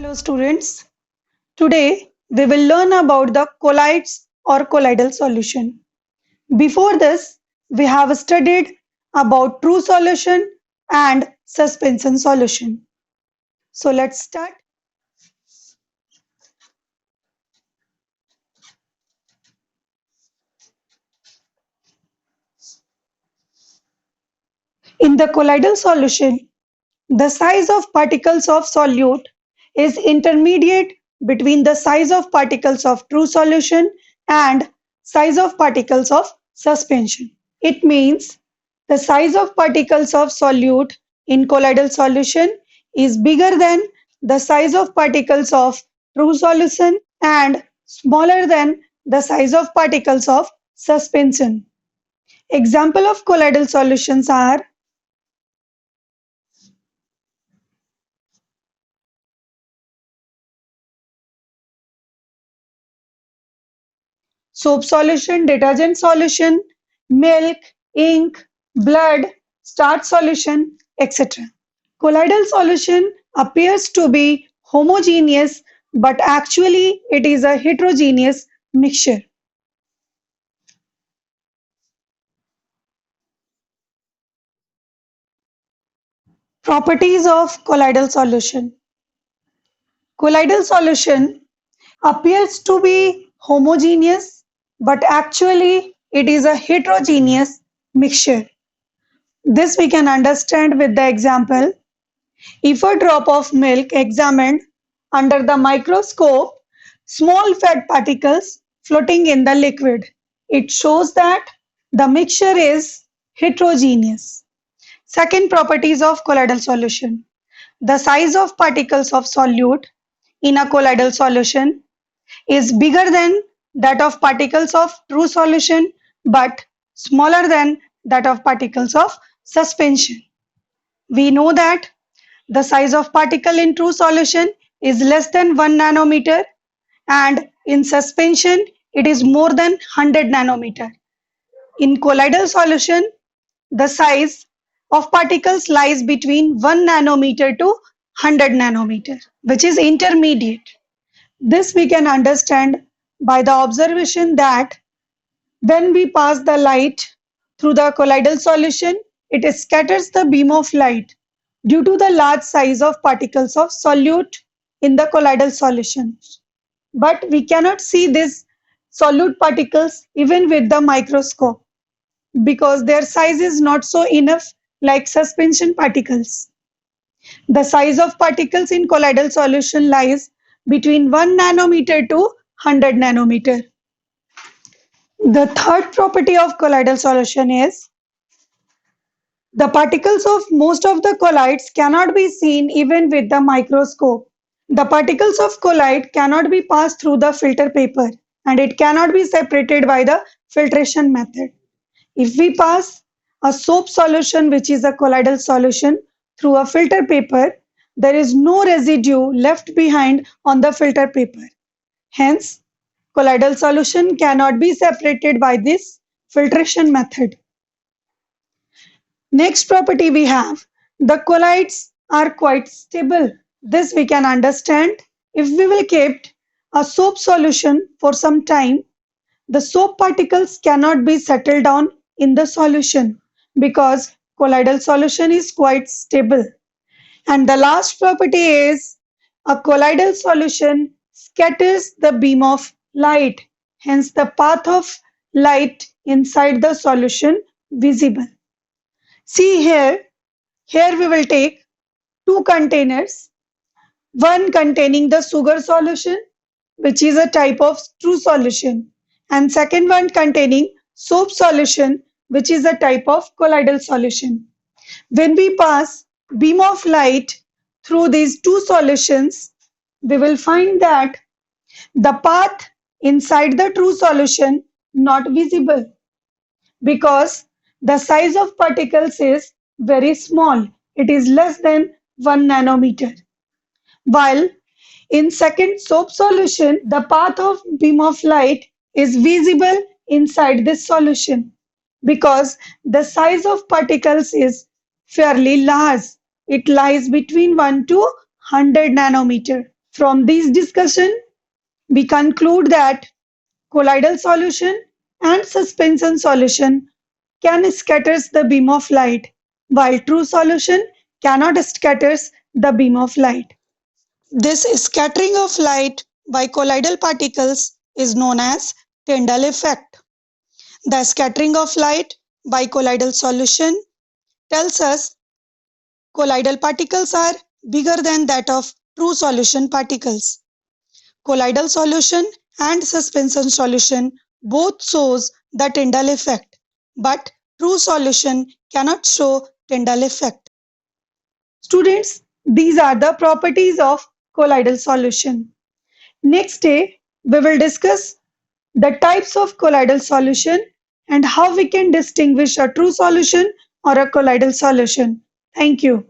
Hello students. Today we will learn about the colloids or colloidal solution. Before this, we have studied about true solution and suspension solution. So let's start. In the colloidal solution, the size of particles of solute is intermediate between the size of particles of true solution and size of particles of suspension. It means the size of particles of solute in colloidal solution is bigger than the size of particles of true solution and smaller than the size of particles of suspension. Example of colloidal solutions are soap solution, detergent solution, milk, ink, blood, starch solution, etc. Colloidal solution appears to be homogeneous, but actually it is a heterogeneous mixture. Properties of colloidal solution. Colloidal solution appears to be homogeneous, but actually it is a heterogeneous mixture. This we can understand with the example. If a drop of milk examined under the microscope, small fat particles floating in the liquid, it shows that the mixture is heterogeneous. Second properties of colloidal solution. The size of particles of solute in a colloidal solution is bigger than that of particles of true solution but smaller than that of particles of suspension. We know that the size of particle in true solution is less than 1 nanometer and in suspension it is more than 100 nanometer. In colloidal solution, the size of particles lies between 1 nanometer to 100 nanometer, which is intermediate. This we can understand by the observation that when we pass the light through the colloidal solution, it scatters the beam of light due to the large size of particles of solute in the colloidal solution. But we cannot see these solute particles even with the microscope because their size is not so enough like suspension particles. The size of particles in colloidal solution lies between 1 nanometer to 100 nanometer. The third property of colloidal solution is the particles of most of the colloids cannot be seen even with the microscope. The particles of colloid cannot be passed through the filter paper and it cannot be separated by the filtration method. If we pass a soap solution, which is a colloidal solution, through a filter paper, there is no residue left behind on the filter paper. Hence, colloidal solution cannot be separated by this filtration method. Next property we have, the colloids are quite stable. This we can understand if we will keep a soap solution for some time. The soap particles cannot be settled down in the solution because colloidal solution is quite stable. And the last property is a colloidal solution scatters the beam of light, hence the path of light inside the solution visible. See here we will take two containers, one containing the sugar solution, which is a type of true solution, and second one containing soap solution, which is a type of colloidal solution. When we pass beam of light through these two solutions, we will find that the path inside the true solution not visible because the size of particles is very small. It is less than 1 nanometer. While in second soap solution, the path of beam of light is visible inside this solution because the size of particles is fairly large. It lies between 1 to 100 nanometer. From this discussion, we conclude that colloidal solution and suspension solution can scatters the beam of light, while true solution cannot scatters the beam of light. This scattering of light by colloidal particles is known as Tyndall effect. The scattering of light by colloidal solution tells us colloidal particles are bigger than that of true solution particles. Colloidal solution and suspension solution both shows the Tyndall effect, but true solution cannot show Tyndall effect. Students, these are the properties of colloidal solution. Next day, we will discuss the types of colloidal solution and how we can distinguish a true solution or a colloidal solution. Thank you.